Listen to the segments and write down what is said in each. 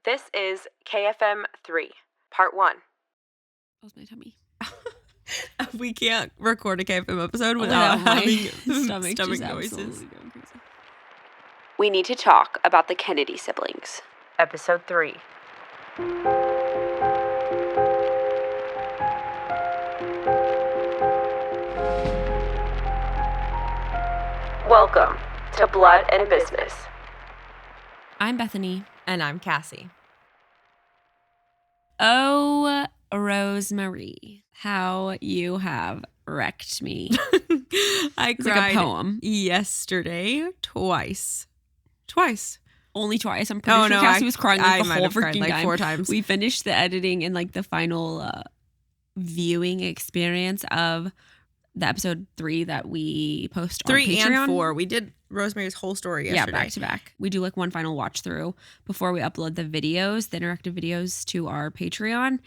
This is KFM 3, Part 1. That was my tummy. We can't record a KFM episode without having stomach noises. We need to talk about the Kennedy siblings. Episode 3. Welcome to Blood and Business. I'm Bethany. And I'm Cassie. Oh, Rosemary, how you have wrecked me. I It's cried like a poem. yesterday twice. Only twice. I'm pretty sure Cassie was crying I like the might whole have cried freaking like time. 4 times. We finished the editing and like the final viewing experience of the episode 3 that we post on 3 Patreon. and 4. We did Rosemary's whole story yesterday. Yeah, back to back. We do like one final watch through before we upload the videos, the interactive videos to our Patreon.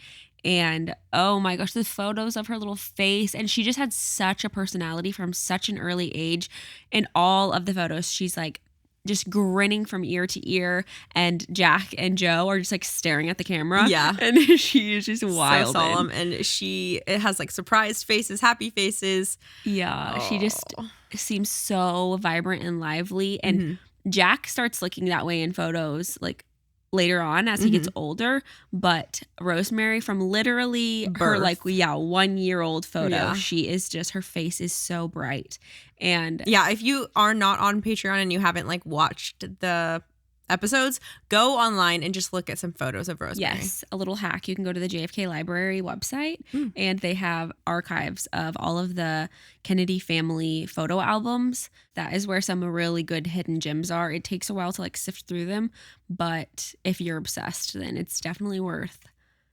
And oh my gosh, the photos of her little face. And she just had such a personality from such an early age. In all of the photos, she's like just grinning from ear to ear. And Jack and Joe are just like staring at the camera. Yeah. And she is just wild. So solemn. And it has like surprised faces, happy faces. Yeah, she just seems so vibrant and lively. And Jack starts looking that way in photos like later on as he gets older. But Rosemary, from literally her like 1-year-old photo, she is just, her face is so bright. And yeah, if you are not on Patreon and you haven't like watched the episodes, go online and just look at some photos of Rosemary. Yes, a little hack. You can go to the JFK Library website and they have archives of all of the Kennedy family photo albums. That is where some really good hidden gems are. It takes a while to like sift through them, but if you're obsessed, then it's definitely worth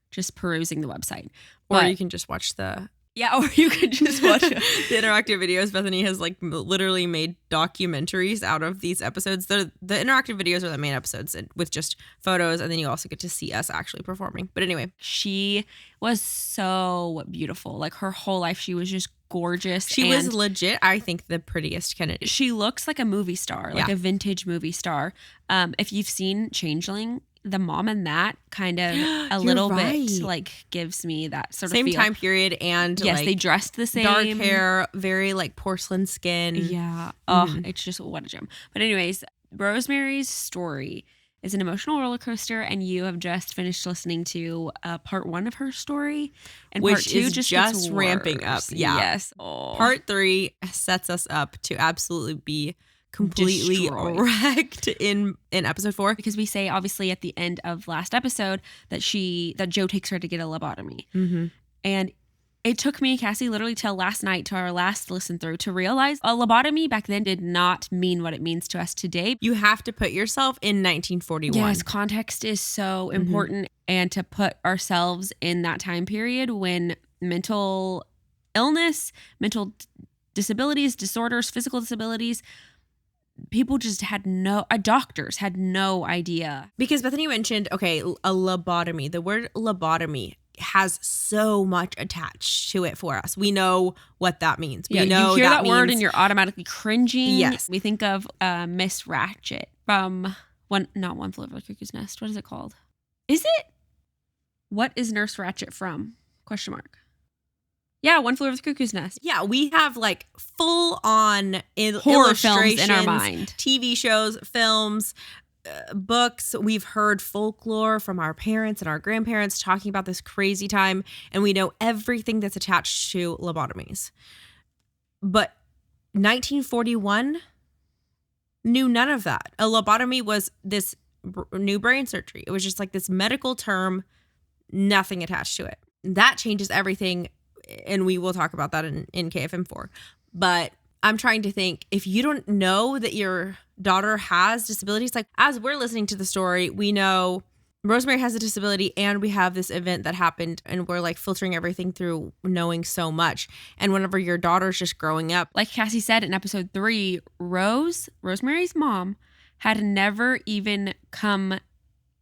just perusing the website. Or you can just watch the... Yeah, or you could just watch the interactive videos. Bethany has like literally made documentaries out of these episodes. The interactive videos are the main episodes with just photos, and then you also get to see us actually performing. But anyway, she was so beautiful. Like her whole life, she was just gorgeous. She was legit, I think, the prettiest Kennedy. She looks like a movie star, like a vintage movie star. If you've seen Changeling, the mom in that kind of a little bit like gives me that sort of same feel. Time period, and yes, like, they dressed the same, dark hair, very like porcelain skin. Yeah, it's just what a gem. But anyways, Rosemary's story is an emotional roller coaster, and you have just finished listening to part 1 of her story, and which part 2 is just ramping up. Yeah, yes. Part 3 sets us up to absolutely be completely wrecked in episode 4, because we say obviously at the end of last episode that Joe takes her to get a lobotomy, and it took me, Cassie, literally till last night, to our last listen through, to realize a lobotomy back then did not mean what it means to us today. You have to put yourself in 1941. Yes, context is so important, and to put ourselves in that time period when mental illness, mental disabilities, disorders, physical disabilities, people just doctors had no idea. Because Bethany mentioned, okay, a lobotomy. The word lobotomy has so much attached to it for us. We know what that means. Yeah, we know you hear that means, word and you're automatically cringing. Yes. We think of Miss Ratched from not One Flew Over the Cuckoo's Nest. What is it called? Is it? What is Nurse Ratched from? ? Yeah, One Flew Over the Cuckoo's Nest. Yeah, we have like full on horror films in our mind. TV shows, films, books. We've heard folklore from our parents and our grandparents talking about this crazy time, and we know everything that's attached to lobotomies. But 1941 knew none of that. A lobotomy was this new brain surgery. It was just like this medical term, nothing attached to it. That changes everything. And we will talk about that in KFM4. But I'm trying to think, if you don't know that your daughter has disabilities, like as we're listening to the story, we know Rosemary has a disability and we have this event that happened, and we're like filtering everything through knowing so much. And whenever your daughter's just growing up. Like Cassie said in episode 3, Rosemary's mom had never even come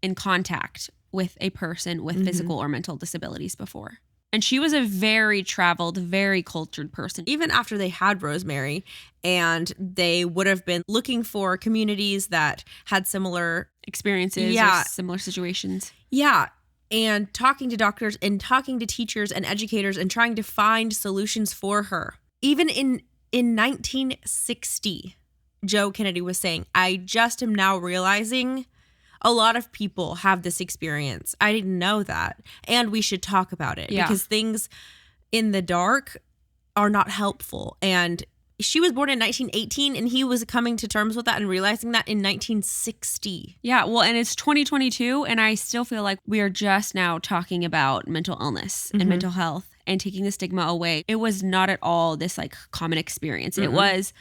in contact with a person with physical or mental disabilities before. And she was a very traveled, very cultured person. Even after they had Rosemary, and they would have been looking for communities that had similar experiences Yeah. or similar situations. Yeah. And talking to doctors and talking to teachers and educators and trying to find solutions for her. Even in 1960, Joe Kennedy was saying, I just am now realizing a lot of people have this experience. I didn't know that. And we should talk about it because things in the dark are not helpful. And she was born in 1918 and he was coming to terms with that and realizing that in 1960. Yeah, well, and it's 2022 and I still feel like we are just now talking about mental illness and mental health and taking the stigma away. It was not at all this like common experience. It was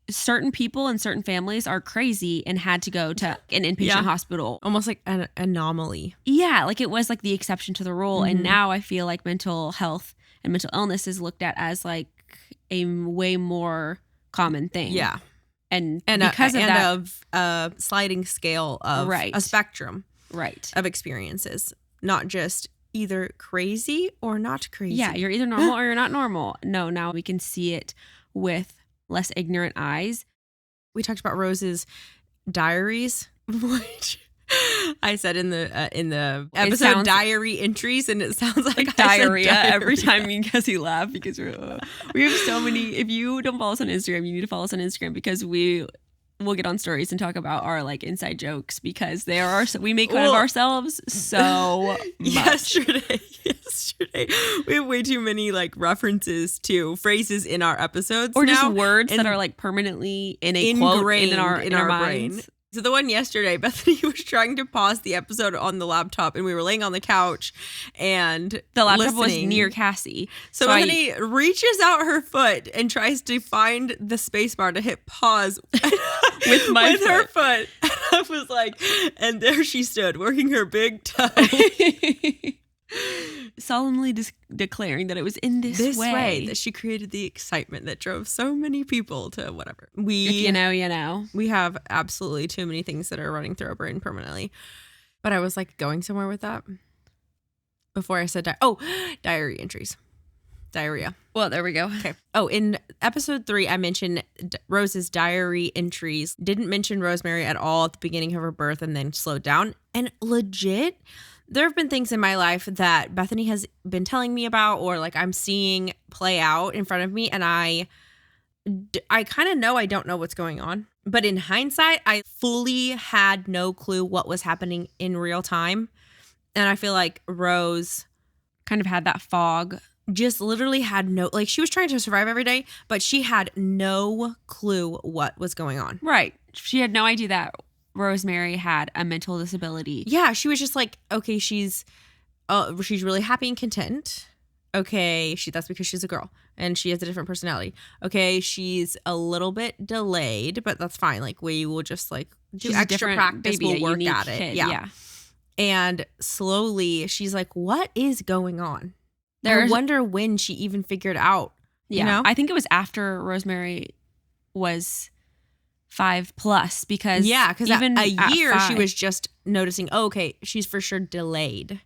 certain people and certain families are crazy and had to go to an inpatient hospital. Almost like an anomaly. Yeah, like it was like the exception to the rule. And now I feel like mental health and mental illness is looked at as like a way more common thing. Yeah. And because of that, of a sliding scale of a spectrum of experiences, not just either crazy or not crazy. Yeah, you're either normal or you're not normal. No, now we can see it with less ignorant eyes. We talked about Rose's diaries, which I said in the episode diary entries, and it sounds like diarrhea every time me and Cassie laugh because we have so many. If you don't follow us on Instagram, you need to follow us on Instagram because we'll get on stories and talk about our like inside jokes because we make fun of ourselves so much. Yesterday, we have way too many like references to phrases in our episodes, or just words that are like permanently in a quote in our minds. Brain. So the one yesterday, Bethany was trying to pause the episode on the laptop and we were laying on the couch and the laptop was near Cassie. So Bethany reaches out her foot and tries to find the space bar to hit pause with her foot. And I was like, and there she stood working her big toe. Solemnly declaring that it was in this way that she created the excitement that drove so many people to whatever. If you know. We have absolutely too many things that are running through our brain permanently. But I was like going somewhere with that before I said diary entries. Diarrhea. Well, there we go. Okay. Oh, in episode 3, I mentioned Rose's diary entries. Didn't mention Rosemary at all at the beginning of her birth and then slowed down. And legit, there have been things in my life that Bethany has been telling me about or like I'm seeing play out in front of me. And I kind of know I don't know what's going on. But in hindsight, I fully had no clue what was happening in real time. And I feel like Rose kind of had that fog. Just literally had no, like she was trying to survive every day, but she had no clue what was going on. Right. She had no idea that Rosemary had a mental disability. Yeah. She was just like, okay, she's really happy and content. Okay. That's because she's a girl and she has a different personality. Okay. She's a little bit delayed, but that's fine. Like we will just like do extra practice. We'll work at it. Kid. Yeah. And slowly she's like, what is going on? I wonder when she even figured out. Yeah, you know? I think it was after Rosemary was 5+ because even a year 5, she was just noticing. Oh, okay, she's for sure delayed.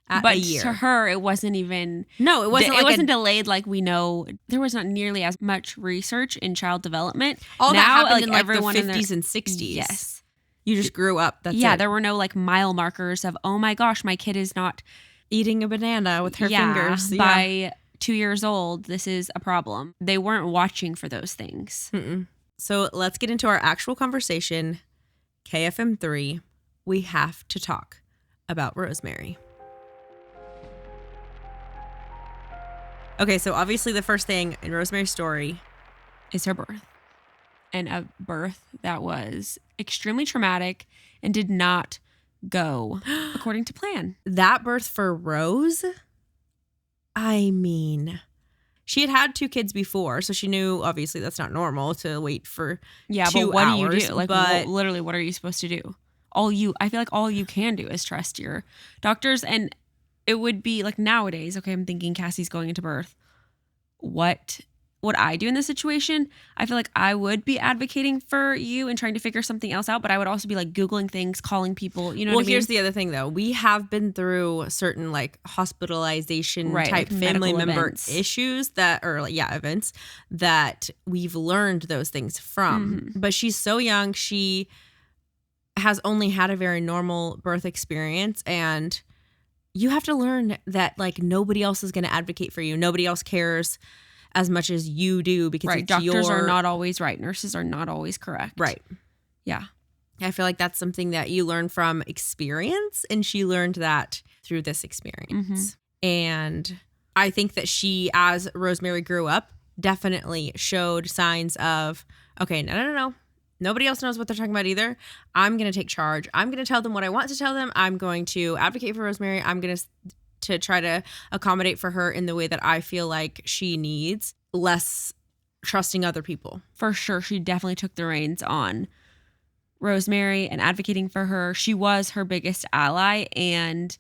But a year. To her, it wasn't even. No, it wasn't. It wasn't delayed like we know. There was not nearly as much research in child development. All now, that happened in like the 50s and 60s. Yes, you just grew up. That's it. There were no like mile markers of oh my gosh, my kid is not eating a banana with her fingers. By 2 years old, this is a problem. They weren't watching for those things. So let's get into our actual conversation. KFM 3, we have to talk about Rosemary. Okay, so obviously the first thing in Rosemary's story is her birth. And a birth that was extremely traumatic and did not go according to plan. That birth for Rose, I mean, she had 2 kids before, so she knew obviously that's not normal to wait for 2 hours. But what do you do? Like, literally, what are you supposed to do? I feel like all you can do is trust your doctors, and it would be like nowadays. Okay, I'm thinking Cassie's going into birth. What would I do in this situation? I feel like I would be advocating for you and trying to figure something else out, but I would also be like Googling things, calling people, you know what I mean? Here's the other thing though. We have been through certain like hospitalization type like family member issues events that we've learned those things from. But she's so young. She has only had a very normal birth experience, and you have to learn that like nobody else is going to advocate for you. Nobody else cares as much as you do because Right. it's Doctors are not always right. Nurses are not always correct. right. Yeah. I feel like that's something that you learn from experience, and she learned that through this experience. And I think that she, as Rosemary grew up, definitely showed signs of, okay, no. Nobody else knows what they're talking about either. I'm going to take charge. I'm going to tell them what I want to tell them. I'm going to advocate for Rosemary. I'm going to try to accommodate for her in the way that I feel like she needs, less trusting other people. For sure. She definitely took the reins on Rosemary and advocating for her. She was her biggest ally. And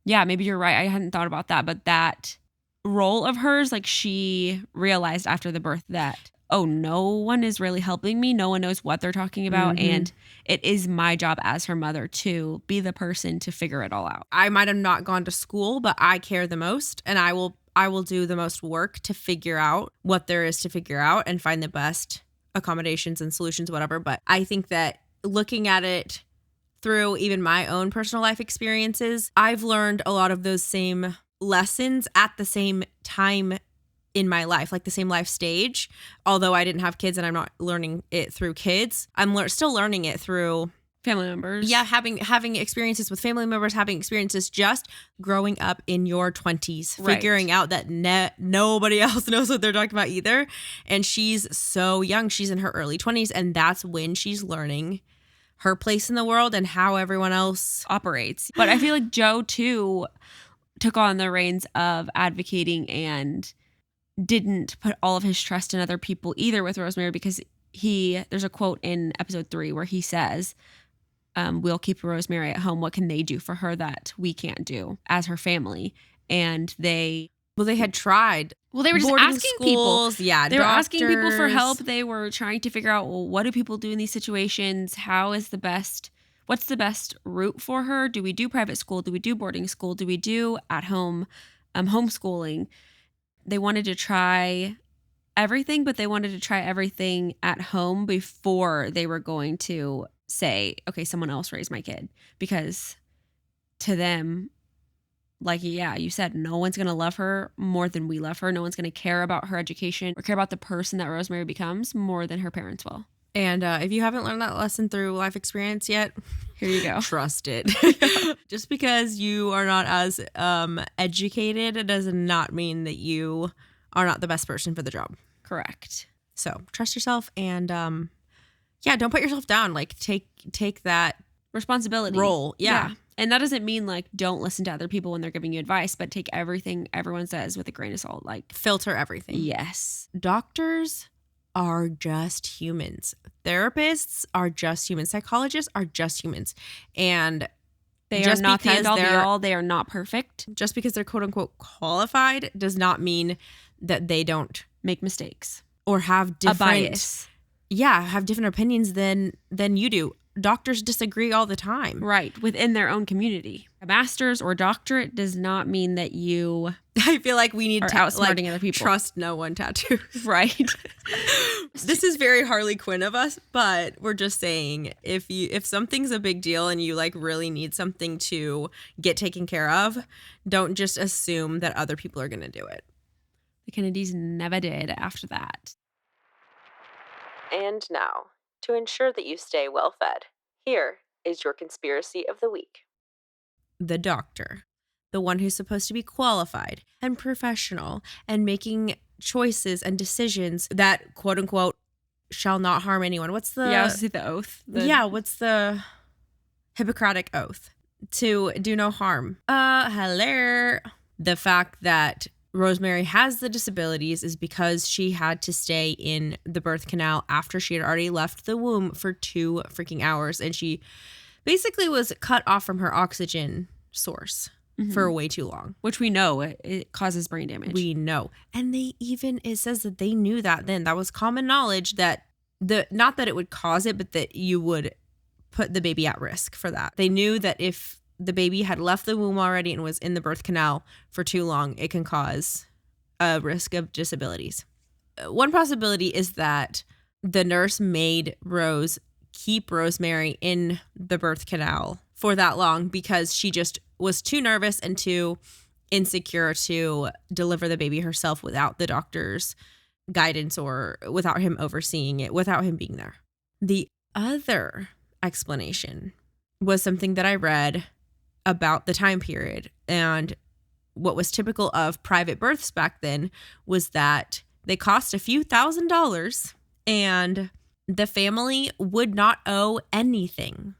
yeah, maybe you're right. I hadn't thought about that. But that role of hers, like she realized after the birth that, oh, no one is really helping me. No one knows what they're talking about. And it is my job as her mother to be the person to figure it all out. I might have not gone to school, but I care the most, and I will do the most work to figure out what there is to figure out and find the best accommodations and solutions, whatever. But I think that looking at it through even my own personal life experiences, I've learned a lot of those same lessons at the same time in my life, like the same life stage. Although I didn't have kids and I'm not learning it through kids, I'm still learning it through family members. Yeah, having experiences with family members, having experiences just growing up in your 20s, Right. figuring out that nobody else knows what they're talking about either. And she's so young. She's in her early 20s, and that's when she's learning her place in the world and how everyone else operates. But I feel like Joe, too, took on the reins of advocating and didn't put all of his trust in other people either with Rosemary, because there's a quote in episode 3 where he says, we'll keep Rosemary at home. What can they do for her that we can't do as her family? And they had tried. Well, they were just boarding asking schools, people. Yeah, they were asking people for doctors. help. They were trying to figure out, well, what do people do in these situations? What's the best route for her? Do we do private school? Do we do boarding school? Do we do at home homeschooling? They wanted to try everything, but they wanted to try everything at home before they were going to say, okay, someone else raised my kid. Because to them, like, yeah, you said, no one's going to love her more than we love her. No one's going to care about her education or care about the person that Rosemary becomes more than her parents will. And if you haven't learned that lesson through life experience yet, here you go. Trust it. Just because you are not as educated, it does not mean that you are not the best person for the job. Correct. So trust yourself and don't put yourself down. Like take that responsibility role. Yeah. And that doesn't mean like don't listen to other people when they're giving you advice, but take everything everyone says with a grain of salt. Like filter everything. Yes. Doctors are just humans. Therapists are just humans. Psychologists are just humans. And they just are not the because end all be all. They are not perfect. Just because they're quote unquote qualified does not mean that they don't make mistakes or have different a bias. Yeah, have different opinions than you do. Doctors disagree all the time. Right, within their own community. A master's or doctorate does not mean that you I feel like we need to outsmarting other people. Trust no one tattoos. Right. This is very Harley Quinn of us, but we're just saying if something's a big deal and you like really need something to get taken care of, don't just assume that other people are going to do it. The Kennedys never did after that. And now, to ensure that you stay well fed, here is your conspiracy of the week. The doctor, the one who's supposed to be qualified and professional and making choices and decisions that, quote unquote, shall not harm anyone. What's the... Yeah, I was going to say the oath. What's the Hippocratic oath? To do no harm. Hello. The fact that Rosemary has the disabilities is because she had to stay in the birth canal after she had already left the womb for 2 freaking hours. And she basically was cut off from her oxygen source for way too long. Which we know it causes brain damage. We know. And it says that they knew that then. That was common knowledge that not that it would cause it, but that you would put the baby at risk for that. They knew that if the baby had left the womb already and was in the birth canal for too long, it can cause a risk of disabilities. One possibility is that the nurse made Rose keep Rosemary in the birth canal for that long because she just was too nervous and too insecure to deliver the baby herself without the doctor's guidance or without him overseeing it, without him being there. The other explanation was something that I read about the time period, and what was typical of private births back then was that they cost a few $1,000s and the family would not owe anything,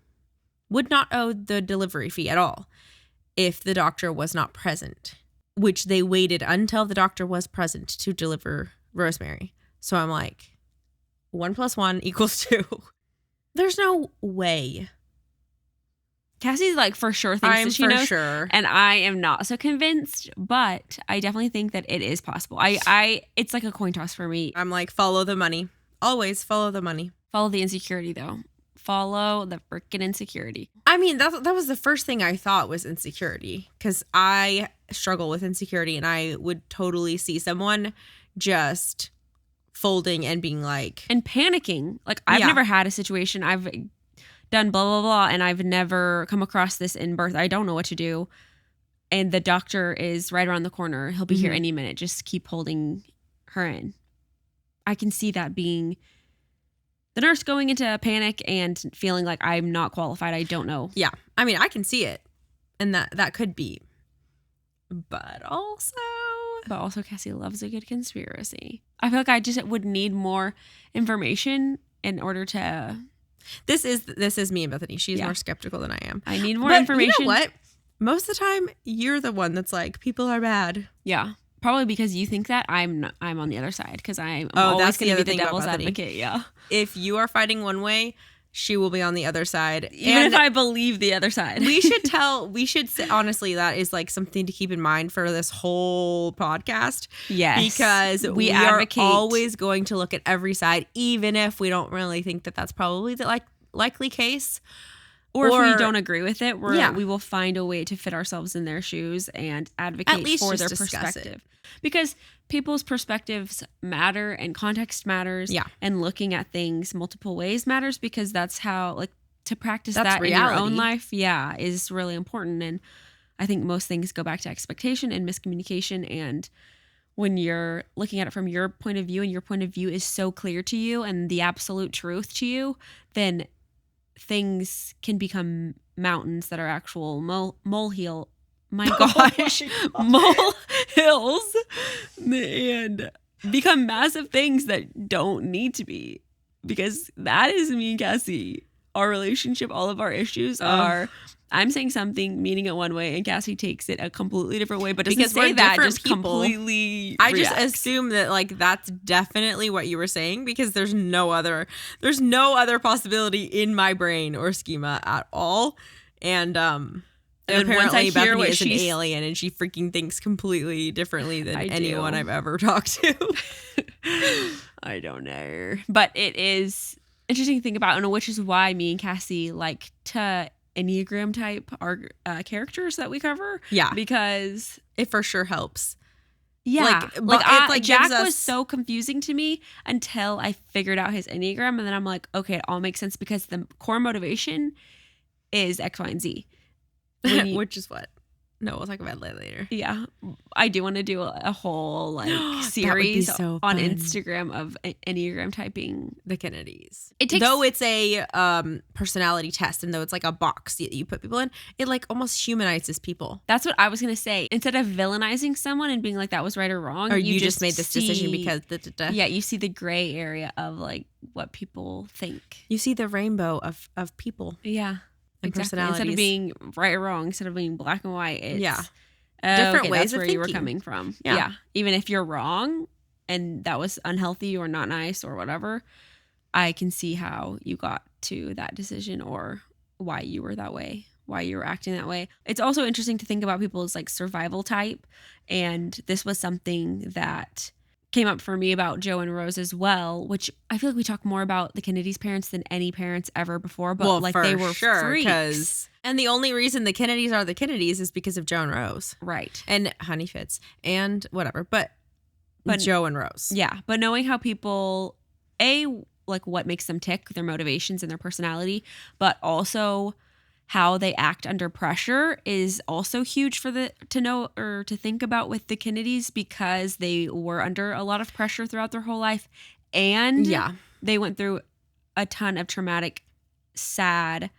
would not owe the delivery fee at all if the doctor was not present, which they waited until the doctor was present to deliver Rosemary. So I'm like, 1 + 1 = 2. There's no way. Cassie's like for sure thinks I'm that she for knows, sure. and I am not so convinced, but I definitely think that it is possible. It's like a coin toss for me. I'm like, follow the money. Always follow the money. Follow the insecurity though. Follow the freaking insecurity. I mean, that was the first thing I thought was insecurity, because I struggle with insecurity, and I would totally see someone just folding and being like, And panicking. Like I've Yeah. never had a situation. I've done blah, blah, blah, and I've never come across this in birth. I don't know what to do. And the doctor is right around the corner. He'll be here Mhm. any minute. Just keep holding her in. I can see that being the nurse going into a panic and feeling like I'm not qualified. I don't know. yeah. I mean, I can see it, and that could be. But also, Cassie loves a good conspiracy. I feel like I just would need more information in order to. this is me and Bethany. She's Yeah. more skeptical than I am. I need more But information. You know what? Most of the time, you're the one that's like, people are bad. Yeah, probably because you think that I'm on the other side because I'm Oh, always that's the going to other be the thing about devil's Bethany. advocate. Yeah, If you are fighting one way, she will be on the other side. even And if I believe the other side. we should say, honestly, that is like something to keep in mind for this whole podcast. Yes, Because we advocate. are always going to look at every side, even if we don't really think that that's probably the likely case. Or if we don't agree with it, Yeah. we will find a way to fit ourselves in their shoes and advocate At least for just their discuss perspective. Because people's perspectives matter and context matters. Yeah. And looking at things multiple ways matters, because that's how, like, to practice That's that in your reality. own life, is really important. And I think most things go back to expectation and miscommunication. And when you're looking at it from your point of view and your point of view is so clear to you and the absolute truth to you, then things can become mountains that are actual molehill. My gosh, molehills, and become massive things that don't need to be. Because that is me and Cassie. Our relationship, all of our issues are. I'm saying something, meaning it one way, and Cassie takes it a completely different way, but doesn't Because say we're that. different Just people. completely. I just reacts. assume that like that's definitely what you were saying, because there's no other possibility in my brain or schema at all. And And then once I apparently hear Bethany what is an she's- alien, and she freaking thinks completely differently than I do. anyone I've ever talked to. I don't know. But it is interesting to think about, and which is why me and Cassie like to Enneagram type our characters that we cover. Yeah. Because It for sure helps. Jack gives was us- so confusing to me until I figured out his Enneagram, and then I'm like, okay, it all makes sense because the core motivation is X, Y, and Z. When you- Which is what? No, we'll talk about that later. Yeah, I do want to do a whole That would be series so on fun. Instagram of Enneagram typing. The Kennedys. It takes- though it's a personality test, and though it's like a box that you put people in, it like almost humanizes people. That's what I was gonna say. Instead of villainizing someone and being like that was right or wrong, Or you just made this decision see- because yeah, you see the gray area of like what people think. you see the rainbow of people. Yeah, And exactly. Instead personalities. of being right or wrong, instead of being black and white, it's Yeah. different Different ways that's of where you were thinking. coming from. Yeah. Yeah, even if you're wrong and that was unhealthy or not nice or whatever, I can see how you got to that decision or why you were that way, why you were acting that way. It's also interesting to think about people's like survival type, and this was something that came up for me about Joe and Rose as well, which I feel like we talk more about the Kennedy's parents than any parents ever before, but like they were freaks. And the only reason the Kennedys are the Kennedys is because of Joe and Rose Right. and Honey Fitz and whatever, but But- Joe and Rose. Yeah, but knowing how people like what makes them tick, their motivations and their personality, but also how they act under pressure is also huge to know or to think about with the Kennedys, because they were under a lot of pressure throughout their whole life, and they went through a ton of traumatic, sad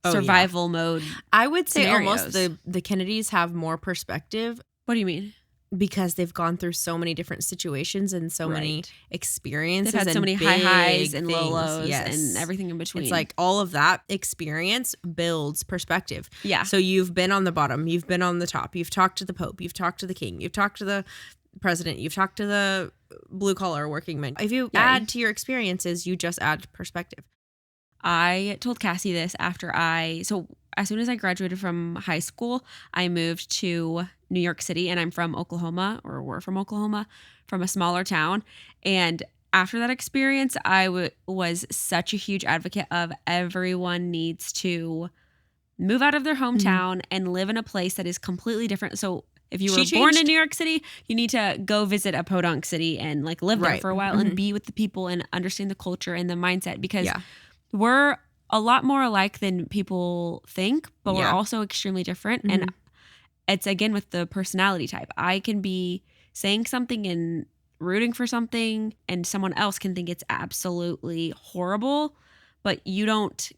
survival mode. I would say scenarios. almost the Kennedys have more perspective. What do you mean? Because they've gone through so many different situations and so many experiences. They've had so and many big high highs and low things. lows Yes. and everything in between. It's like all of that experience builds perspective. Yeah. So you've been on the bottom, you've been on the top, you've talked to the Pope, you've talked to the King, you've talked to the president, you've talked to the blue collar working man. If you add to your experiences, you just add perspective. I told Cassie this after as soon as I graduated from high school, I moved to New York City, and I'm from Oklahoma, or we're from Oklahoma, from a smaller town. And after that experience, I was such a huge advocate of everyone needs to move out of their hometown and live in a place that is completely different. So if you were born in New York City, you need to go visit a podunk city and like live there for a while and be with the people and understand the culture and the mindset, because we're a lot more alike than people think, but we're also extremely different. And it's again with the personality type. I can be saying something and rooting for something, and someone else can think it's absolutely horrible, but you don't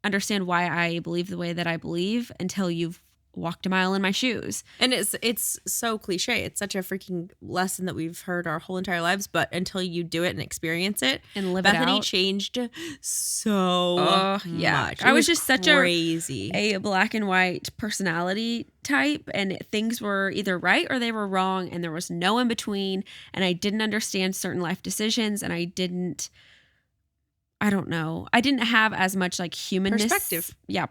understand why I believe the way that I believe until you've walked a mile in my shoes. And it's so cliche. It's such a freaking lesson that we've heard our whole entire lives, but until you do it and experience it and live Bethany it out. changed so much. I was just crazy. such a black and white personality type, and things were either right or they were wrong, and there was no in between, and I didn't understand certain life decisions, and I didn't have as much like humanness.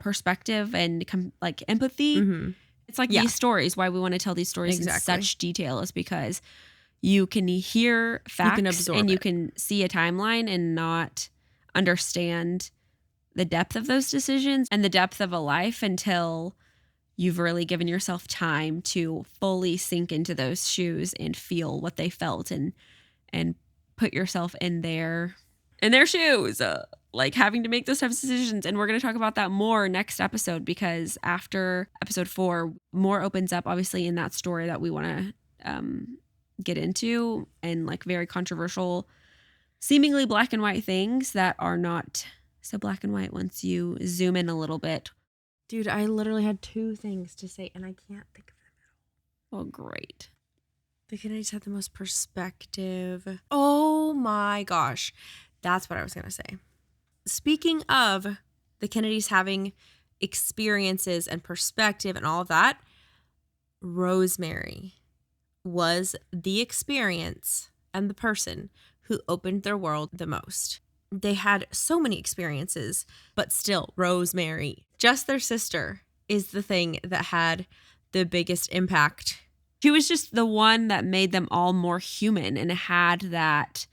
Perspective and like empathy. It's like these stories, why we want to tell these stories in such detail is because you can hear facts and you can see a timeline and not understand the depth of those decisions and the depth of a life until you've really given yourself time to fully sink into those shoes and feel what they felt and put yourself in their shoes, like having to make those types of decisions. And we're going to talk about that more next episode, because after episode 4, more opens up obviously in that story that we want to get into, and like very controversial, seemingly black and white things that are not so black and white once you zoom in a little bit. Dude, I literally had 2 things to say and I can't think of them at all. Oh, great. The Kennedys had the most perspective. Oh my gosh. That's what I was going to say. Speaking of the Kennedys having experiences and perspective and all of that, Rosemary was the experience and the person who opened their world the most. They had so many experiences, but still, Rosemary, just their sister, is the thing that had the biggest impact. She was just the one that made them all more human and had that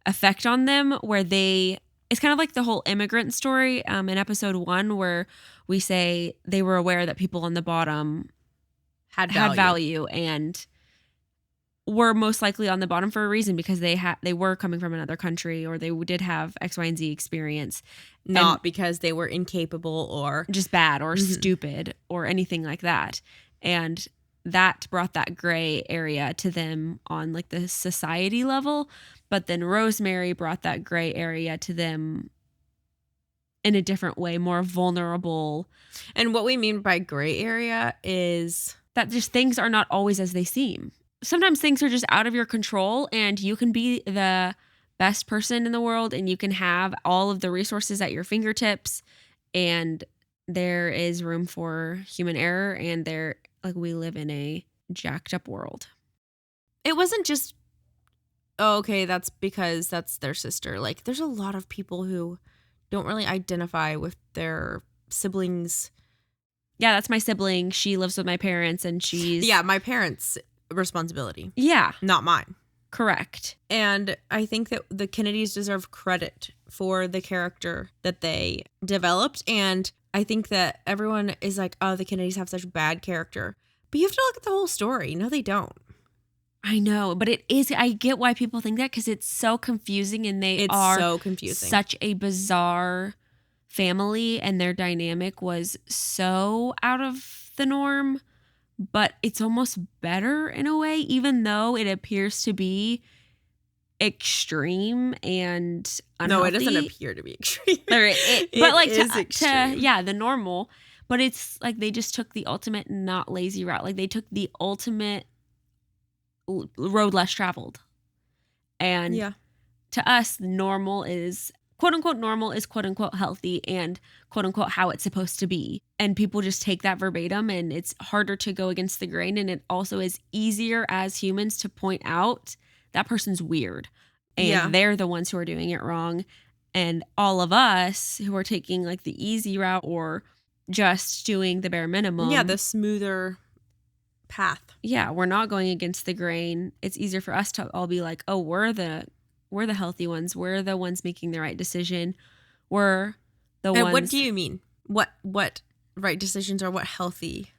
effect on them, where it's kind of like the whole immigrant story in episode 1, where we say they were aware that people on the bottom had value and were most likely on the bottom for a reason, because they were coming from another country, or they did have X, Y, and Z experience. Not because they were incapable or just bad or stupid or anything like that. And that brought that gray area to them on like the society level. But then Rosemary brought that gray area to them in a different way, more vulnerable. And what we mean by gray area is that just things are not always as they seem. Sometimes things are just out of your control, and you can be the best person in the world and you can have all of the resources at your fingertips, and there is room for human error, and we live in a jacked up world. It wasn't just, oh, okay, that's because that's their sister. Like, there's a lot of people who don't really identify with their siblings. Yeah, that's my sibling. She lives with my parents, and she's... Yeah, my parents' responsibility. Yeah. Not mine. Correct. And I think that the Kennedys deserve credit for the character that they developed. And I think that everyone is like, oh, the Kennedys have such bad character. But you have to look at the whole story. No, they don't. I know, but it is. I get why people think that because it's so confusing and It's are so confusing. such a bizarre family and their dynamic was so out of the norm, but it's almost better in a way, even though it appears to be extreme and unhealthy. No, it doesn't appear to be extreme. But like is extreme. the normal. But it's like they just took the ultimate not lazy route. Like they took the ultimate road less traveled. And to us, normal is quote unquote healthy and quote unquote how it's supposed to be. And people just take that verbatim and it's harder to go against the grain. And it also is easier as humans to point out that person's weird and they're the ones who are doing it wrong. And all of us who are taking like the easy route or just doing the bare minimum. Yeah, the smoother path. Yeah, we're not going against the grain. It's easier for us to all be like, oh, we're the healthy ones. We're the ones making the right decision. We're the ones. And what do you mean? What right decisions or what healthy?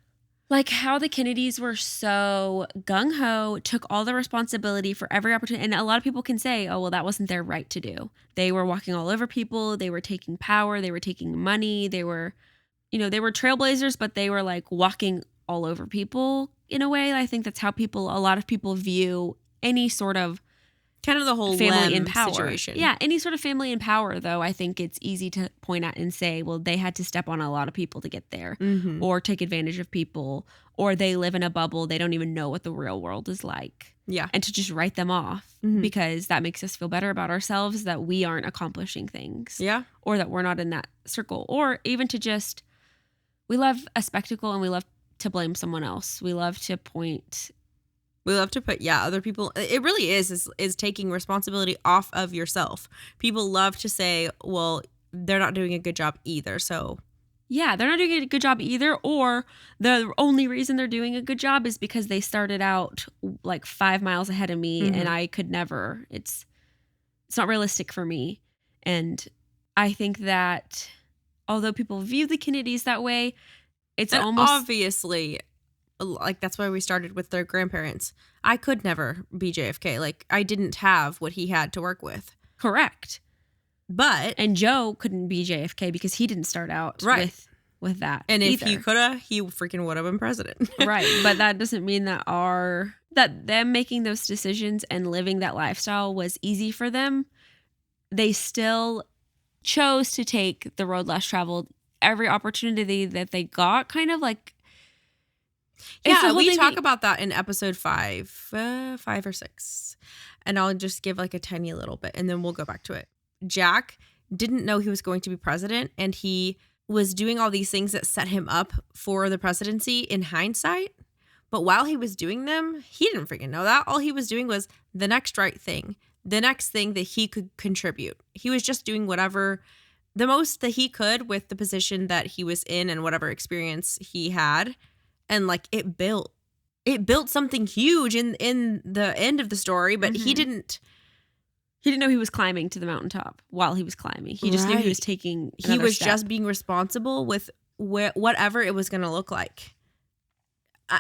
Like how the Kennedys were so gung-ho, took all the responsibility for every opportunity. And a lot of people can say, oh, well, that wasn't their right to do. They were walking all over people. They were taking power. They were taking money. They were, they were trailblazers, but they were like walking all over people in a way. I think that's how a lot of people view any sort of kind of the whole family in power situation. Yeah, any sort of family in power, though, I think it's easy to point at and say, well, they had to step on a lot of people to get there or take advantage of people or they live in a bubble. They don't even know what the real world is like. Yeah. And to just write them off because that makes us feel better about ourselves that we aren't accomplishing things. Yeah. Or that we're not in that circle. Or even to just, we love a spectacle and we love to blame someone else. We love to point. We love to put, other people. It really is taking responsibility off of yourself. People love to say, well, they're not doing a good job either. So, yeah, they're not doing a good job either. Or the only reason they're doing a good job is because they started out like 5 miles ahead of me and I could never. It's not realistic for me. And I think that although people view the Kennedys that way, it's almost obviously. Like, that's why we started with their grandparents. I could never be JFK. Like, I didn't have what he had to work with. Correct. But. And Joe couldn't be JFK because he didn't start out with that. And either. If he could have, he freaking would have been president. Right. But that doesn't mean that them making those decisions and living that lifestyle was easy for them. They still chose to take the road less traveled. Every opportunity that they got, kind of like. Yeah, we talk about that in episode 5 or 6. And I'll just give like a tiny little bit and then we'll go back to it. Jack didn't know he was going to be president and he was doing all these things that set him up for the presidency in hindsight. But while he was doing them, he didn't freaking know that. All he was doing was the next right thing, the next thing that he could contribute. He was just doing whatever, the most that he could with the position that he was in and whatever experience he had. And like it built something huge in the end of the story, but he didn't know he was climbing to the mountaintop while he was climbing. He just knew he was taking he was step. Just being responsible with whatever it was going to look like.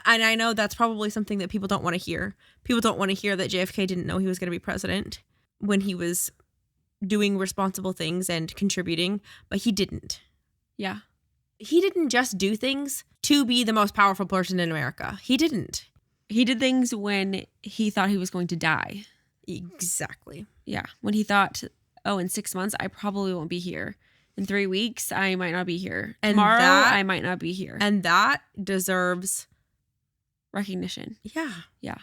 And I know that's probably something that people don't want to hear. People don't want to hear that JFK didn't know he was going to be president when he was doing responsible things and contributing, but he didn't. Yeah. He didn't just do things to be the most powerful person in America. He didn't. He did things when he thought he was going to die. Exactly. Yeah. When he thought, oh, in 6 months, I probably won't be here. In 3 weeks, I might not be here. And tomorrow, I might not be here. And that deserves recognition. Yeah. Yeah.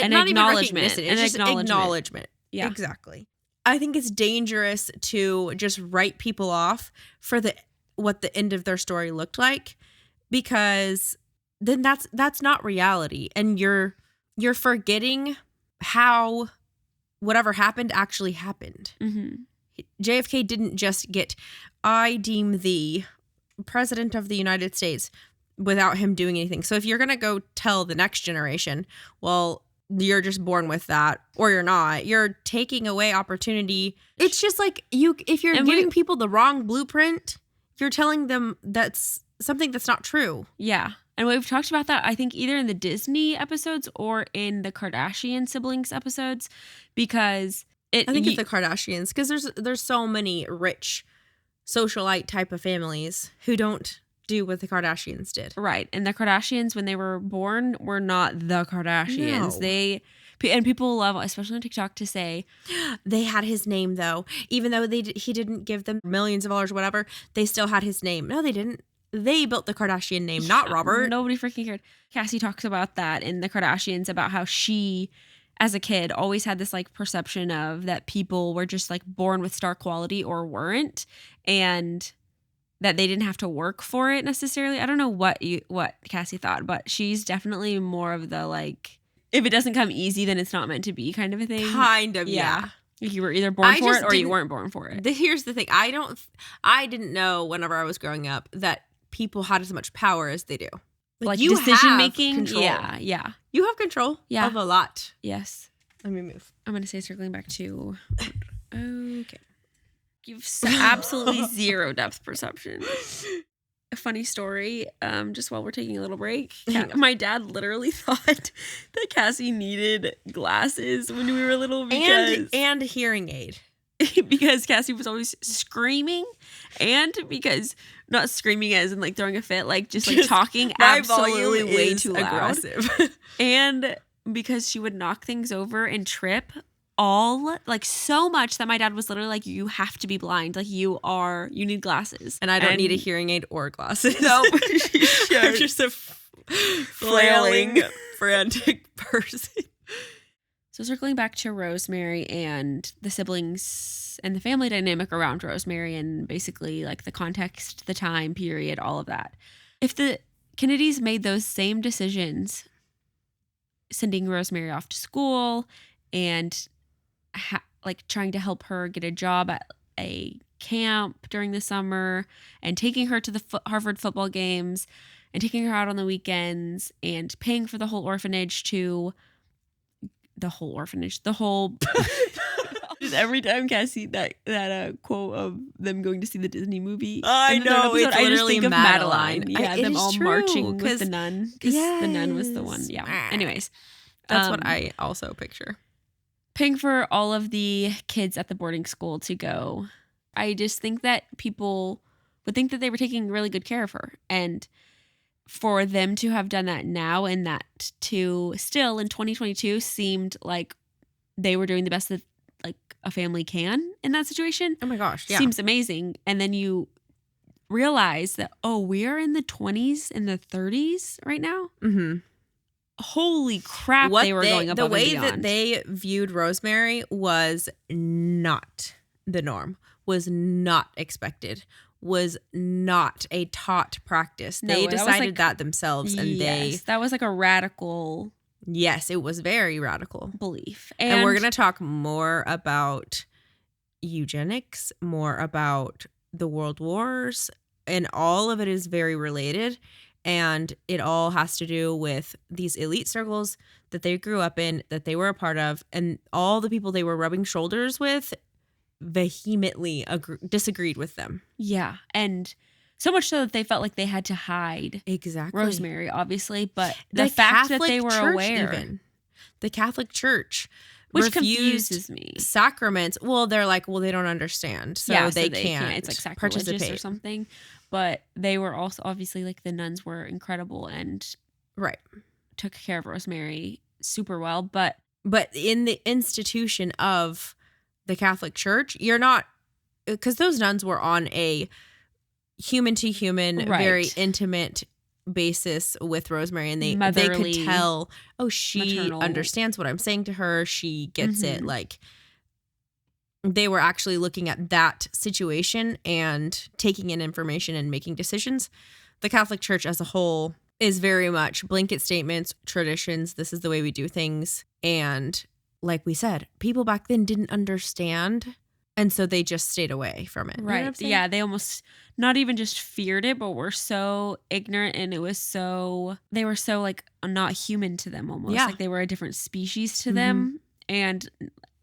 And not acknowledgement. Even recognition. It's just acknowledgement. Yeah. Exactly. I think it's dangerous to just write people off for what the end of their story looked like, because then that's not reality, and you're forgetting how whatever happened actually happened. JFK didn't just get, I deem thee president of the United States without him doing anything. So if you're gonna go tell the next generation, well, you're just born with that, or you're not, you're taking away opportunity. It's just like if you're giving people the wrong blueprint, you're telling them that's something that's not true. Yeah. And we've talked about that, I think, either in the Disney episodes or in the Kardashian siblings episodes, because I think it's the Kardashians, because there's so many rich socialite type of families who don't do what the Kardashians did. Right. And the Kardashians, when they were born, were not the Kardashians. No. And people love, especially on TikTok, to say they had his name, though. Even though he didn't give them millions of dollars or whatever, they still had his name. No, they didn't. They built the Kardashian name, not Robert. Nobody freaking cared. Cassie talks about that in the Kardashians, about how she, as a kid, always had this like perception of that people were just like born with star quality or weren't, and that they didn't have to work for it necessarily. I don't know what Cassie thought, but she's definitely more of the like, if it doesn't come easy, then it's not meant to be kind of a thing. Kind of, yeah. Like you were either born for it or you weren't born for it. Here's the thing. I didn't know whenever I was growing up that people had as much power as they do. Like you decision have making. control. Yeah. You have control of a lot. Yes. Let me move. I'm going to say, circling back to, okay. You've absolutely zero depth perception. A funny story, just while we're taking a little break. My dad literally thought that Cassie needed glasses when we were little, because and hearing aid. Because Cassie was always screaming, and because not screaming as in like throwing a fit, like just like talking absolutely way too loud. Aggressive. And because she would knock things over and trip like so much that my dad was literally like, you have to be blind. Like you need glasses. And I don't need a hearing aid or glasses. No, I'm just a flailing, frantic person. So circling back to Rosemary and the siblings and the family dynamic around Rosemary, and basically like the context, the time period, all of that. If the Kennedys made those same decisions, sending Rosemary off to school and like trying to help her get a job at a camp during the summer, and taking her to the Harvard football games, and taking her out on the weekends, and paying for the whole just every time Cassie that quote of them going to see the Disney movie. I know, it's I just literally think of Madeline. Yeah, them all true, marching with the nun, because the nun was the one. Yeah. Anyways, that's what I also picture. Paying for all of the kids at the boarding school to go. I just think that people would think that they were taking really good care of her, and for them to have done that now, and that to still in 2022 seemed like they were doing the best that like a family can in that situation. Oh my gosh, yeah. Seems amazing. And then you realize that, oh, we are in the 20s and the 30s right now. Mm-hmm. Holy crap, they were going above and beyond. The way that they viewed Rosemary was not the norm, was not expected, was not a taught practice. No, they decided that themselves, and that was like a radical. Yes, it was very radical belief. And we're going to talk more about eugenics, more about the world wars, and all of it is very related. And it all has to do with these elite circles that they grew up in, that they were a part of, and all the people they were rubbing shoulders with vehemently disagreed with them. Yeah. And so much so that they felt like they had to hide Rosemary, obviously. But the fact that they were aware. Even the Catholic Church, which confuses me. Sacraments. Well, they're like, well, they don't understand. So they can't. It's like sacrilegious or something. But they were also, obviously, like the nuns were incredible and took care of Rosemary super well. But in the institution of the Catholic Church, you're not, because those nuns were on a human to human, very intimate basis with Rosemary, and they could tell, oh, she maternal. Understands what I'm saying to her. She gets it. Like, they were actually looking at that situation and taking in information and making decisions. The Catholic Church as a whole is very much blanket statements, traditions. This is the way we do things. And like we said, people back then didn't understand. And so they just stayed away from it. Right. You know Yeah. They almost not even just feared it, but were so ignorant, and they were so like not human to them almost. Yeah. Like they were a different species to them. And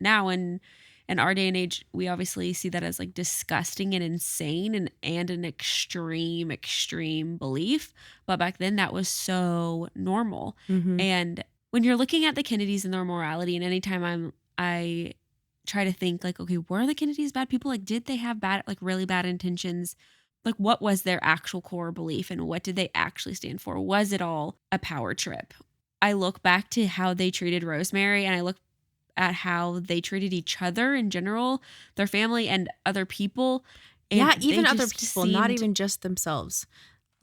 now in in our day and age, we obviously see that as like disgusting and insane and an extreme belief. But back then that was so normal. Mm-hmm. And when you're looking at the Kennedys and their morality, and anytime I try to think like, okay, were the Kennedys bad people? Like, did they have bad, like really bad intentions? Like, what was their actual core belief and what did they actually stand for? Was it all a power trip? I look back to how they treated Rosemary, and I look at how they treated each other in general, their family and other people. And Yeah, even they other just people, not seemed- even just themselves.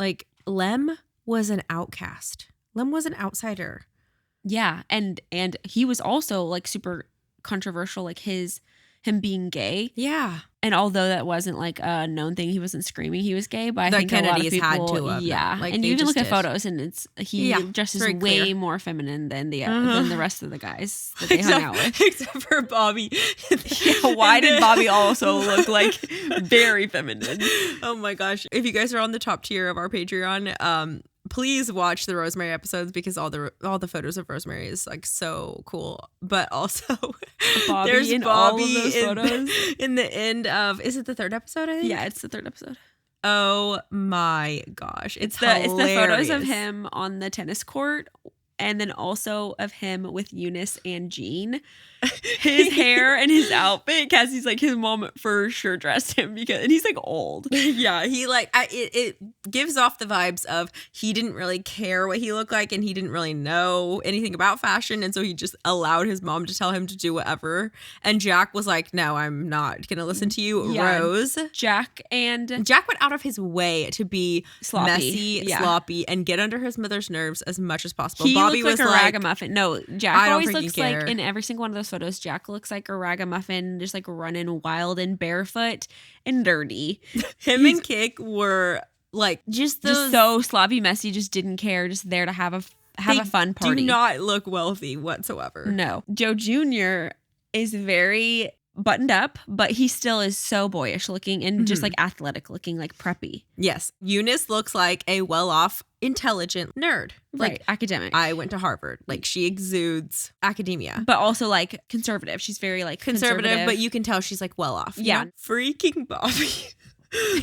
Like, Lem was an outcast. Lem was an outsider. Yeah, and he was also like super controversial, like him being gay. Yeah. And although that wasn't like a known thing, he wasn't screaming he was gay, but I The think a lot of Kennedys had people, to have. yeah. Like, and they you can just look at did. photos, and he Yeah, just is very way clear. more feminine than the rest of the guys that they Except, hung out with. except for Bobby. Yeah, why did Bobby also look like very feminine? Oh my gosh. If you guys are on the top tier of our Patreon, please watch the Rosemary episodes, because all the photos of Rosemary is like so cool. But also Bobby there's in all of Bobby those in, photos. in the end of, is it the third episode, I think? Yeah, it's the third episode. Oh my gosh. It's the photos of hilarious. him on the tennis court, and then also of him with Eunice and Jean. His hair and his outfit, Cassie's like, his mom for sure dressed him and he's like old. Yeah, he like it gives off the vibes of he didn't really care what he looked like, and he didn't really know anything about fashion, and so he just allowed his mom to tell him to do whatever. And Jack was like, "No, I'm not gonna listen to you." Yeah. Rose. Jack went out of his way to be sloppy, messy, yeah. sloppy, and get under his mother's nerves as much as possible. He Bobby looked was like a like, ragamuffin. No, Jack I don't always freaking looks care. like, in every single one of those photos, Jack looks like a ragamuffin, just like running wild and barefoot and dirty. him and Kick were like just so sloppy, messy, just didn't care, just there to have a fun party. Do not look wealthy whatsoever. No. Joe Jr. is very buttoned up, but he still is so boyish looking and just like athletic looking, like preppy. Yes. Eunice looks like a well-off, intelligent nerd. Right. Like, Academic. I went to Harvard. Like, she exudes academia. But also like conservative. She's very like conservative. But you can tell she's like well-off. you Yeah. know? Freaking Bobby.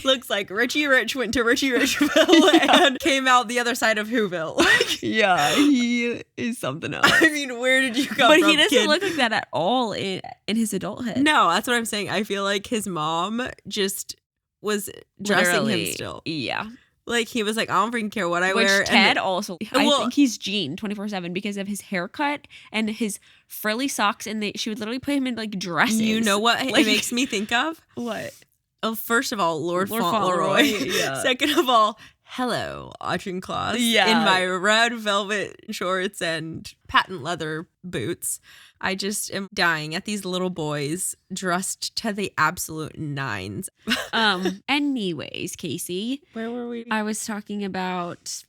Looks like Richie Rich went to Richie Richville and came out the other side of Whoville. Yeah, he is something else. I mean, where did you come But from, he doesn't kid? look like that at all in his adulthood. No, that's what I'm saying. I feel like his mom just was dressing Literally, him still. Yeah. Like, he was like, I don't freaking care what I Which wear. Ted And also, I Well- think he's Gene 24/7 because of his haircut and his frilly socks. And she would literally put him in like dresses. you know what Like- it makes me think of? What? Oh, first of all, Lord Fauntleroy, Fauntleroy. yeah. Second of all, hello, Auchincloss. Yeah. In my red velvet shorts and patent leather boots. I just am dying at these little boys dressed to the absolute nines. Anyways, Casey, Where were we? I was talking about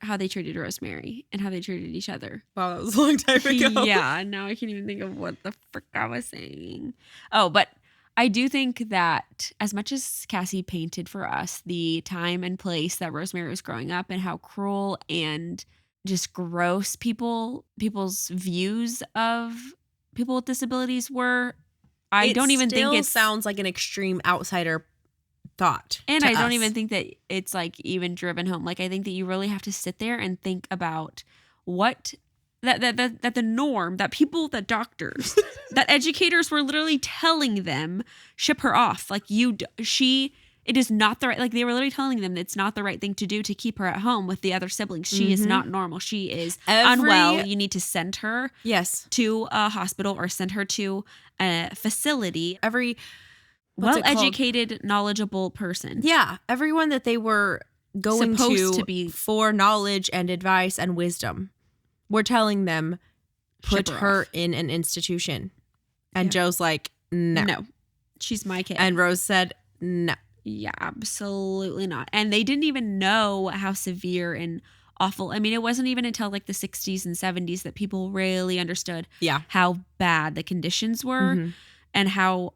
how they treated Rosemary and how they treated each other. Wow, that was a long time ago. Yeah, now I can't even think of what the frick I was saying. Oh, but I do think that as much as Cassie painted for us the time and place that Rosemary was growing up and how cruel and just gross people's views of people with disabilities were, I don't even think it sounds like an extreme outsider thought. and to I don't us. even think that it's like even driven home. Like I think that you really have to sit there and think about what that the norm, that people, that doctors, that educators were literally telling them, ship her off. Like it is not the right, like they were literally telling them that it's not the right thing to do to keep her at home with the other siblings. She is not normal. She is unwell. You need to send her to a hospital or send her to a facility. Every well-educated, knowledgeable person. Yeah, everyone that they were going Supposed to to be- for knowledge and advice and wisdom, we're telling them, put Ship her her off. in an institution. And Yeah. Joe's like, no. She's my kid. And Rose said, no. Yeah, absolutely not. And they didn't even know how severe and awful. I mean, it wasn't even until like the 60s and 70s that people really understood Yeah. how bad the conditions were Mhm. and how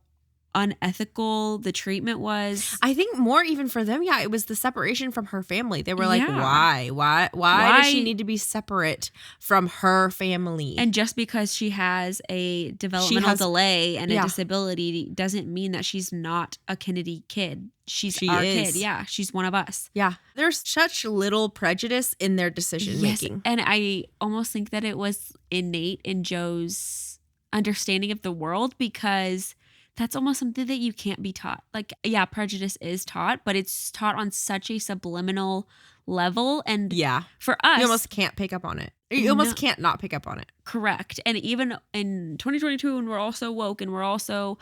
unethical the treatment was. I think more even for them, yeah, it was the separation from her family. They were like, Yeah. why does she need to be separate from her family? And just because she has a developmental delay and a disability doesn't mean that she's not a Kennedy kid. She our kid. Yeah, she's one of us. Yeah. There's such little prejudice in their decision making. And I almost think that it was innate in Joe's understanding of the world, because that's almost something that you can't be taught. Like, yeah, prejudice is taught, but it's taught on such a subliminal level. And for us, you almost can't pick up on it. You almost can't not pick up on it. Correct. And even in 2022, when we're all so woke and we're also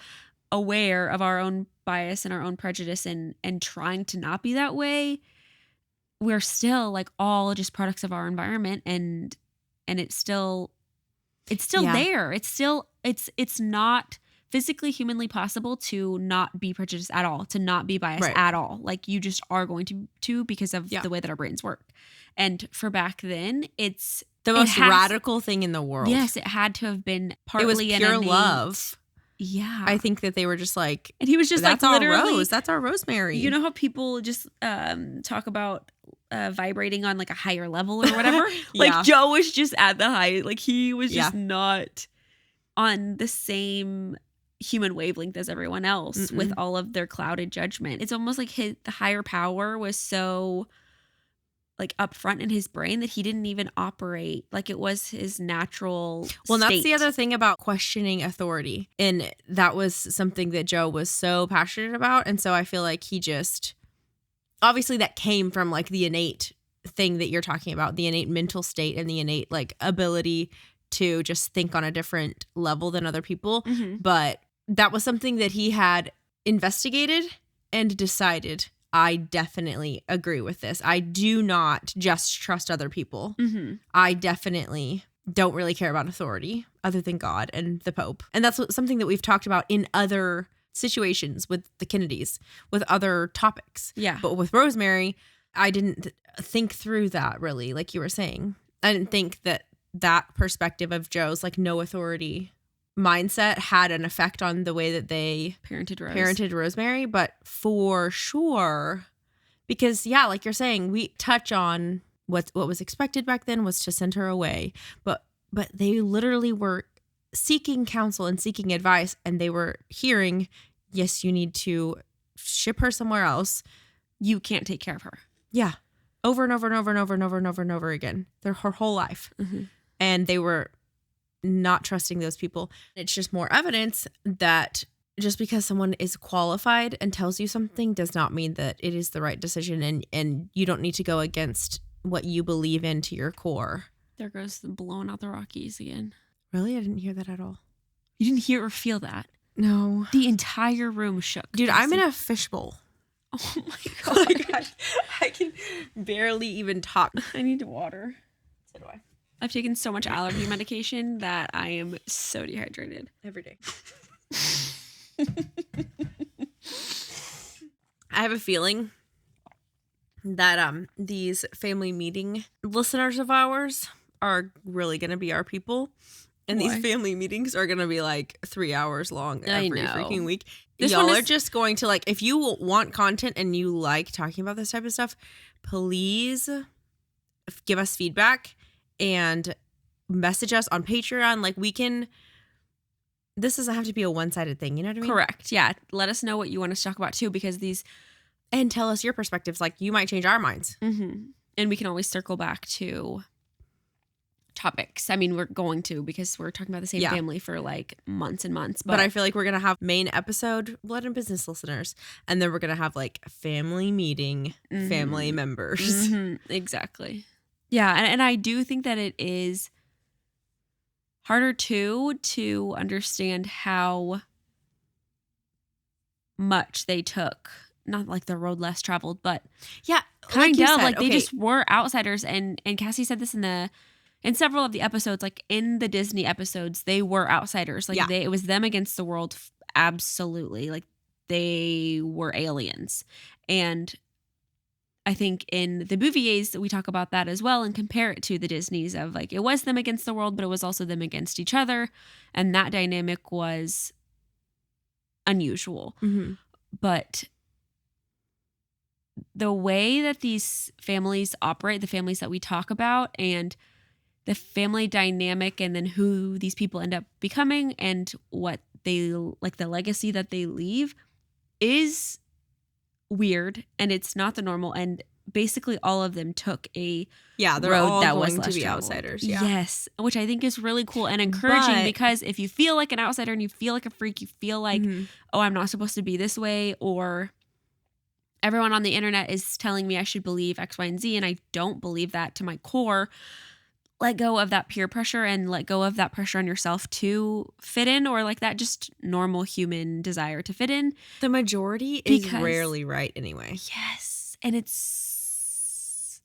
aware of our own bias and our own prejudice and trying to not be that way, we're still like all just products of our environment, and it's still there. It's not physically humanly possible to not be prejudiced at all, to not be biased at all. Like, you just are going to because of the way that our brains work. And for back then, it's the most radical thing in the world. Yes, it had to have been partly it was pure love. Yeah. I think that they were just like, and he was just that's like, our literally, Rose. That's our Rosemary. You know how people just talk about vibrating on like a higher level or whatever? Like, Joe was just at the height. Like, he was just not on the same human wavelength as everyone else with all of their clouded judgment. It's almost like the higher power was so like up front in his brain that he didn't even operate like it was his natural state. That's the other thing about questioning authority. And that was something that Joe was so passionate about. And so I feel like he just, obviously that came from like the innate thing that you're talking about, the innate mental state and the innate like ability to just think on a different level than other people. But that was something that he had investigated and decided, I definitely agree with this. I do not just trust other people. I definitely don't really care about authority other than God and the Pope. And that's something that we've talked about in other situations with the Kennedys, with other topics. Yeah. But with Rosemary, I didn't think through that really, like you were saying. I didn't think that perspective of Joe's like no authority mindset had an effect on the way that they parented Rosemary. But for sure, because like you're saying, we touch on what was expected back then was to send her away, but they literally were seeking counsel and seeking advice, and they were hearing, yes, you need to ship her somewhere else. You can't take care of her. Yeah. Over and over and over and over and over and over and over again. Her whole life. And they were not trusting those people. It's just more evidence that just because someone is qualified and tells you something does not mean that it is the right decision, and you don't need to go against what you believe in to your core. There goes the blowing out the Rockies again. Really? I didn't hear that at all. You didn't hear or feel that? No. The entire room shook. Dude, I'm in a fishbowl. Oh my God. I can barely even talk. I need water. So do I. I've taken so much allergy medication that I am so dehydrated. Every day. I have a feeling that these family meeting listeners of ours are really going to be our people. And these family meetings are going to be like 3 hours long every freaking week. Y'all are just going to like, if you want content and you like talking about this type of stuff, please give us feedback and message us on Patreon. Like, this doesn't have to be a one-sided thing. You know what I mean? Correct. Yeah. Let us know what you want us to talk about too, because and tell us your perspectives. Like, you might change our minds. And we can always circle back to topics. I mean, we're going to, because we're talking about the same family for like months and months. But I feel like we're going to have main episode Blood and Business listeners. And then we're going to have like family meeting family members. Exactly. Yeah. And I do think that it is harder too to understand how much they took. Not like the road less traveled, but kind of like they just were outsiders. And Cassie said this in several of the episodes, like in the Disney episodes, they were outsiders. Like it was them against the world. Absolutely. Like they were aliens. And I think in the Bouviers, we talk about that as well and compare it to the Disneys of like, it was them against the world, but it was also them against each other. And that dynamic was unusual. Mm-hmm. But the way that these families operate, the families that we talk about, and the family dynamic, and then who these people end up becoming, and what they like, the legacy that they leave, is weird, and it's not the normal. And basically all of them took a they're road all that going was to less be traveled. outsiders. Yes, which I think is really cool and encouraging, But- because if you feel like an outsider and you feel like a freak, you feel like, Mhm. oh, I'm not supposed to be this way, or everyone on the internet is telling me I should believe X, Y, and Z, and I don't believe that to my core. Let go of that peer pressure and let go of that pressure on yourself to fit in, or like that just normal human desire to fit in. The majority is Because- rarely right anyway. Yes. And it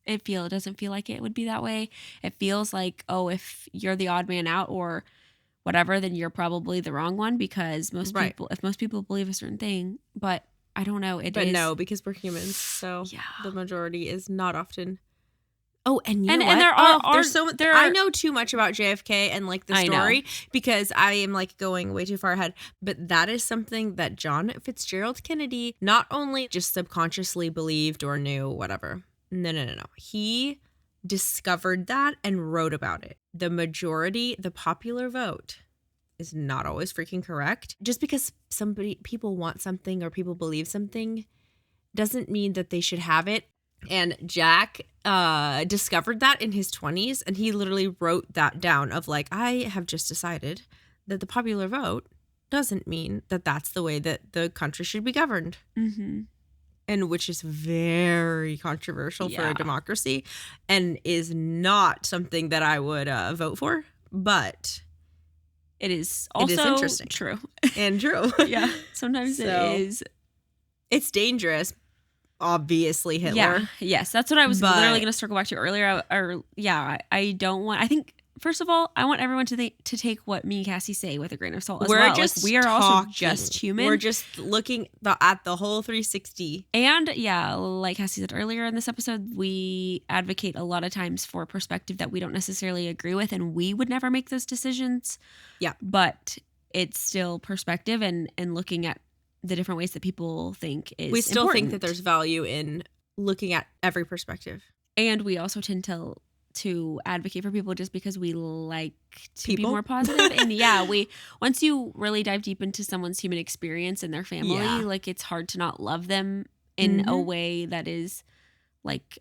doesn't feel like it would be that way. It feels like, oh, if you're the odd man out or whatever, then you're probably the wrong one, because Right. if most people believe a certain thing, but I don't know. But no, because we're humans, so Yeah. the majority is not often. Oh, and you know And what? there are- there I are- know too much about JFK and like the I know. story because I am like going way too far ahead. But that is something that John Fitzgerald Kennedy not only just subconsciously believed or knew, whatever. No. He discovered that and wrote about it. The majority, the popular vote, is not always freaking correct. Just because people want something or people believe something doesn't mean that they should have it. And Jack discovered that in his 20s, and he literally wrote that down of like, I have just decided that the popular vote doesn't mean that that's the way that the country should be governed. Mm-hmm. And which is very controversial for Yeah. a democracy and is not something that I would vote for, but It is It is also interesting. true. and true. Yeah. Sometimes So, it is. It's dangerous. Obviously, Hitler. Yeah. Yes. That's what I was But- literally going to circle back to earlier. I don't want, I think, first of all, I want everyone to take what me and Cassie say with a grain of salt as We're well. just Like, we are also talking. just human. We're just looking at the whole 360. And yeah, like Cassie said earlier in this episode, we advocate a lot of times for a perspective that we don't necessarily agree with, and we would never make those decisions. Yeah. But it's still perspective and looking at the different ways that people think is We still think that important. there's value in looking at every perspective. And we also tend to advocate for people just because we like to be People? more positive. And yeah, once you really dive deep into someone's human experience and their family, Yeah. like it's hard to not love them in a Mhm. way that is like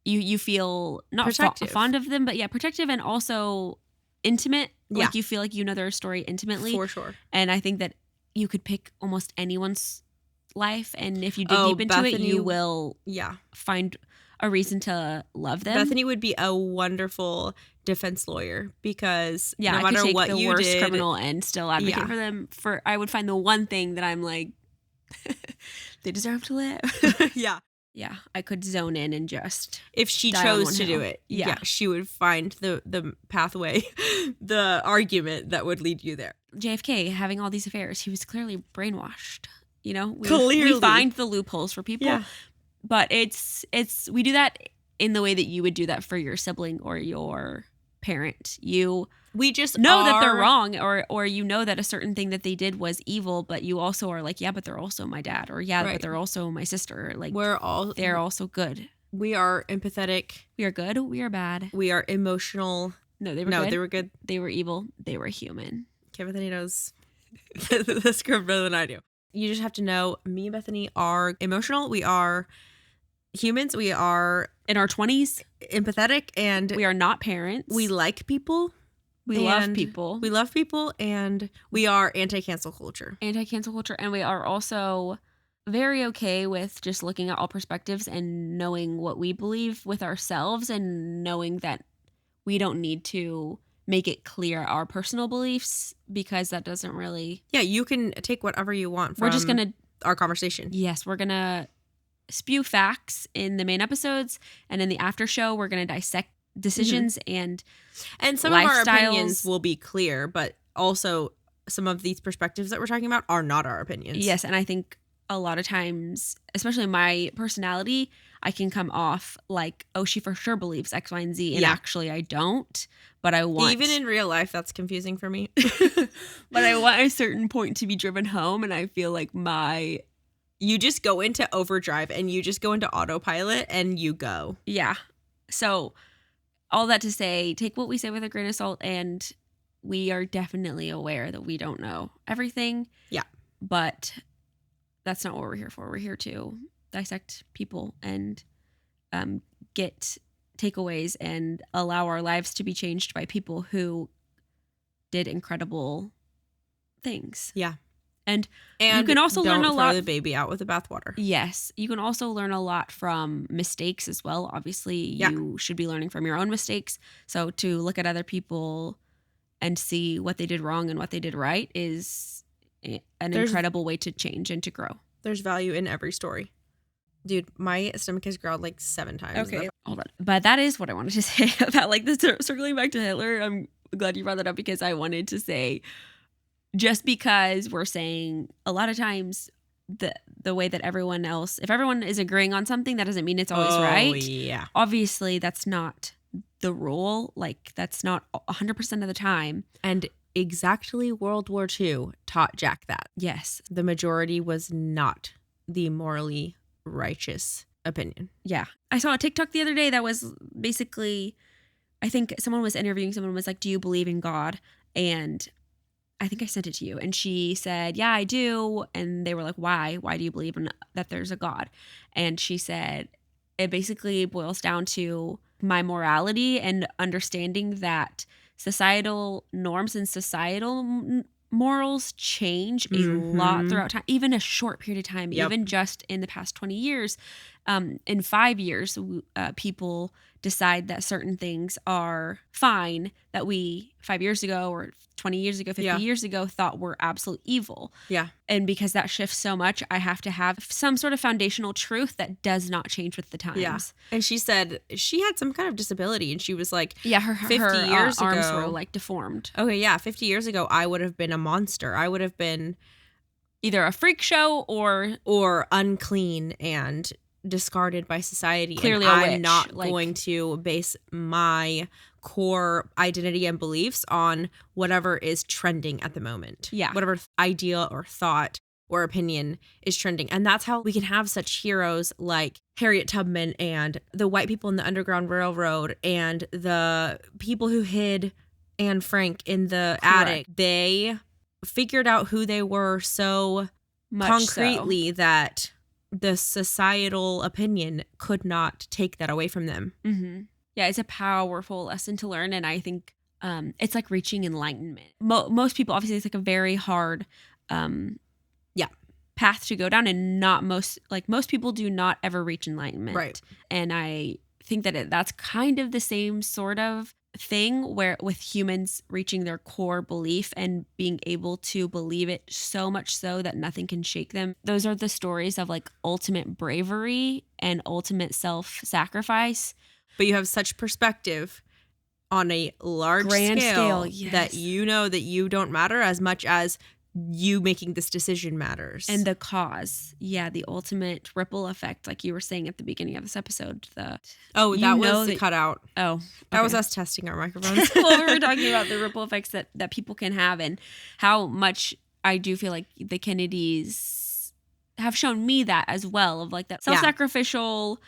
you feel not Protective. fond of them, but yeah, protective and also intimate. Yeah. Like you feel like you know their story intimately. For sure. And I think that you could pick almost anyone's life, and if you dig Oh, deep into it, Bethany- you will Yeah. find a reason to love them. Bethany would be a wonderful defense lawyer because Yeah, no I could matter take what the you worst did, criminal and still advocate Yeah. for them. I would find the one thing that I'm like, they deserve to live. yeah, Yeah, I could zone in and just if she Die on one chose to do hill. it, Yeah. she would find the pathway, the argument that would lead you there. JFK having all these affairs. He was clearly brainwashed. You know, we Clearly. find the loopholes for people, Yeah. but we do that in the way that you would do that for your sibling or your parent. You We just know that they're are- wrong, or you know that a certain thing that they did was evil, but you also are like, yeah, but they're also my dad, or yeah, Right. but they're also my sister. Like They're they're also good. we are empathetic. We are good. We are bad. We are emotional. No, they were No, good. they were good. They were evil. They were human. Okay, Bethany knows the script better than I do. You just have to know me and Bethany are emotional. We are humans. We are In our 20s, empathetic, and we are not parents. we like people. We love and people. We love people, and we are anti-cancel culture. Anti-cancel culture, and we are also very okay with just looking at all perspectives and knowing what we believe with ourselves, and knowing that we don't need to make it clear our personal beliefs, because that doesn't really. Yeah, you can take whatever you want from We're just gonna our conversation. we're gonna spew facts in the main episodes, and in the after show we're gonna dissect decisions and And some of our lifestyles. opinions will be clear, but also some of these perspectives that we're talking about are not our opinions. yes, and I think a lot of times, especially my personality, I can come off like, oh, she for sure believes X, Y, and Z. And actually I don't. But I want... Even in real life, that's confusing for me. But I want a certain point to be driven home. And I feel like you just go into overdrive and you just go into autopilot and you go. Yeah. So all that to say, take what we say with a grain of salt, and we are definitely aware that we don't know everything. Yeah. But that's not what we're here for. We're here to dissect people and get takeaways and allow our lives to be changed by people who did incredible things. Yeah. And you can also learn a lot. Don't throw the baby out with the bathwater. Yes. You can also learn a lot from mistakes as well. Obviously, you should be learning from your own mistakes. So to look at other people and see what they did wrong and what they did right is an incredible way to change and to grow. There's value in every story. Dude, my stomach has growled like 7 times. Okay, hold on. But that is what I wanted to say about like this circling back to Hitler. I'm glad you brought that up because I wanted to say, just because we're saying a lot of times the way that everyone else, if everyone is agreeing on something, that doesn't mean it's always right. Yeah. Obviously, that's not the rule. Like, that's not 100% of the time. And exactly World War II taught Jack that. Yes. The majority was not the morally righteous opinion. Yeah. I saw a TikTok the other day that was basically, I think someone was interviewing someone, was like, do you believe in God? And I think I sent it to you. And she said, yeah, I do. And they were like, why? Why do you believe that there's a God? And she said, it basically boils down to my morality and understanding that societal norms and societal morals change a lot throughout time, even a short period of time, even just in the past 20 years. In 5 years, people decide that certain things are fine that we 5 years ago or 20 years ago, 50 years ago thought were absolute evil. Yeah. And because that shifts so much, I have to have some sort of foundational truth that does not change with the times. Yeah. And she said she had some kind of disability and she was like, her 50 years arms ago, were like deformed. Okay, yeah. 50 years ago, I would have been a monster. I would have been either a freak show or unclean and discarded by society. Clearly and a witch. I'm not going to base my core identity and beliefs on whatever is trending at the moment. Yeah. Whatever idea or thought or opinion is trending. And that's how we can have such heroes like Harriet Tubman and the white people in the Underground Railroad and the people who hid Anne Frank in the attic. They figured out who they were so much concretely that the societal opinion could not take that away from them. Mm-hmm. Yeah, it's a powerful lesson to learn. And I think it's like reaching enlightenment. Most people, obviously, it's like a very hard path to go down. And most people do not ever reach enlightenment. Right. And I think that that's kind of the same sort of thing where with humans reaching their core belief and being able to believe it so much so that nothing can shake them. Those are the stories of like ultimate bravery and ultimate self-sacrifice. But you have such perspective on a large grand scale yes. that you know that you don't matter as much as you making this decision matters. And the cause. Yeah, the ultimate ripple effect, like you were saying at the beginning of this episode. That was the cutout. Oh. Okay. That was us testing our microphones. Well, we were talking about the ripple effects that people can have and how much I do feel like the Kennedys have shown me that as well, of like that self-sacrificial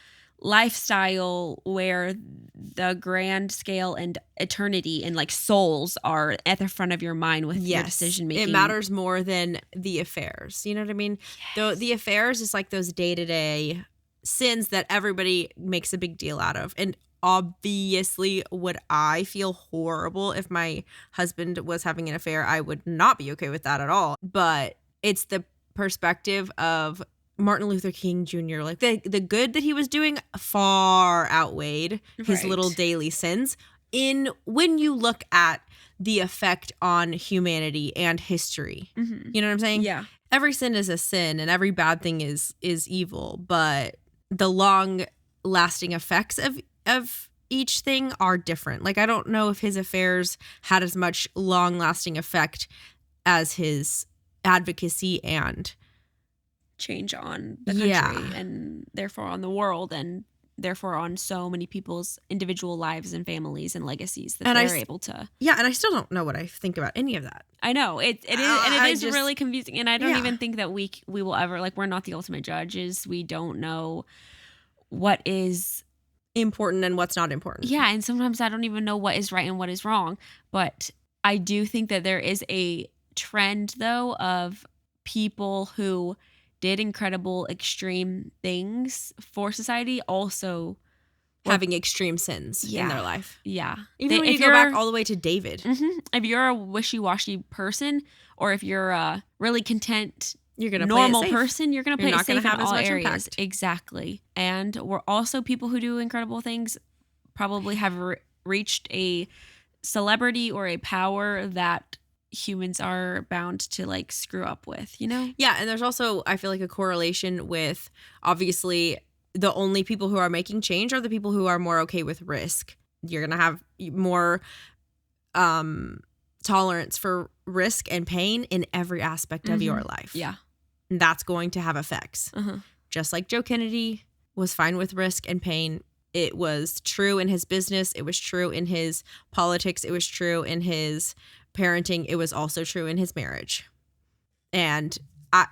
lifestyle where the grand scale and eternity and like souls are at the front of your mind with your decision making. It matters more than the affairs. You know what I mean? Yes. The affairs is like those day-to-day sins that everybody makes a big deal out of. And obviously, would I feel horrible if my husband was having an affair? I would not be okay with that at all. But it's the perspective of Martin Luther King Jr. Like the good that he was doing far outweighed his little daily sins. When you look at the effect on humanity and history, you know what I'm saying? Yeah. Every sin is a sin and every bad thing is evil, but the long lasting effects of each thing are different. Like I don't know if his affairs had as much long lasting effect as his advocacy and change on the country Yeah. and therefore on the world and therefore on so many people's individual lives and families and legacies that And they're able to. Yeah, and I still don't know what I think about any of that. I know it is, and I it is just- really confusing. And I don't Yeah. even think that we will ever, like, we're not the ultimate judges. We don't know what is Important and what's not important. Yeah, and sometimes I don't even know what is right and what is wrong. But I do think that there is a trend, though, of people who did incredible, extreme things for society also. Having extreme sins in Yeah. their life. Yeah. Even when you go back all the way to David. If you're a wishy-washy person, or if you're a really content, You're going to normal play it safe. person, you're going to play You're it not gonna safe in have as all much areas. impact. Exactly. And we're also people who do incredible things probably have reached a celebrity or a power that humans are bound to, like, screw up with, you know? Yeah, and there's also, I feel like, a correlation with, obviously, the only people who are making change are the people who are more okay with risk. You're going to have more tolerance for risk and pain in every aspect of your life. Yeah. And that's going to have effects. Just like Joe Kennedy was fine with risk and pain. It was true in his business. It was true in his politics. It was true in his parenting. It was also true in his marriage. And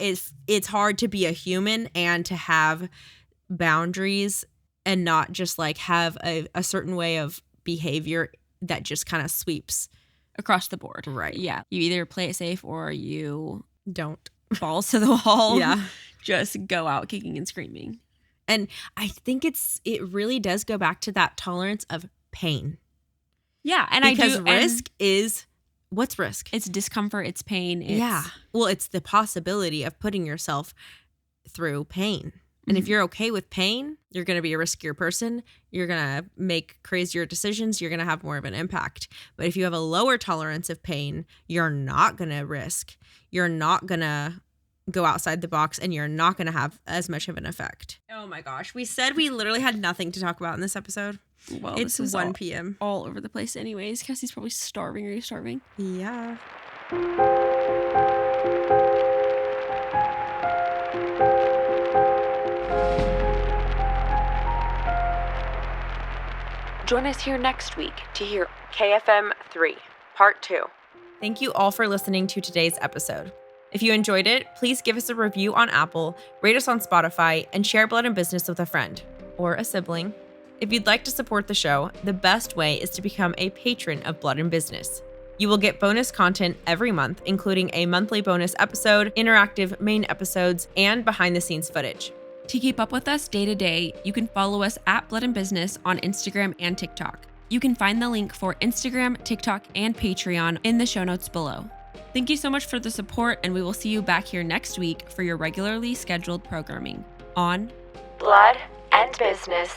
it's hard to be a human and to have boundaries and not just, like, have a certain way of behavior that just kind of sweeps Across the board. Right. Yeah. You either play it safe or you don't. balls to the wall. Yeah. Just go out kicking and screaming. And I think it really does go back to that tolerance of pain. Yeah. And Because risk is, what's risk? It's discomfort. It's pain. Yeah. Well, it's the possibility of putting yourself through pain. And if you're okay with pain, you're going to be a riskier person. You're going to make crazier decisions. You're going to have more of an impact. But if you have a lower tolerance of pain, you're not going to risk. You're not going to go outside the box, and you're not going to have as much of an effect. Oh my gosh. We said we literally had nothing to talk about in this episode. Well, It's this is 1 p.m. all over the place anyways. Cassie's probably starving. Are you starving? Yeah. Join us here next week to hear KFM 3, Part 2. Thank you all for listening to today's episode. If you enjoyed it, please give us a review on Apple, rate us on Spotify, and share Blood and Business with a friend or a sibling. If you'd like to support the show, the best way is to become a patron of Blood and Business. You will get bonus content every month, including a monthly bonus episode, interactive main episodes, and behind-the-scenes footage. To keep up with us day to day, you can follow us at Blood and Business on Instagram and TikTok. You can find the link for Instagram, TikTok, and Patreon in the show notes below. Thank you so much for the support, and we will see you back here next week for your regularly scheduled programming on Blood and Business.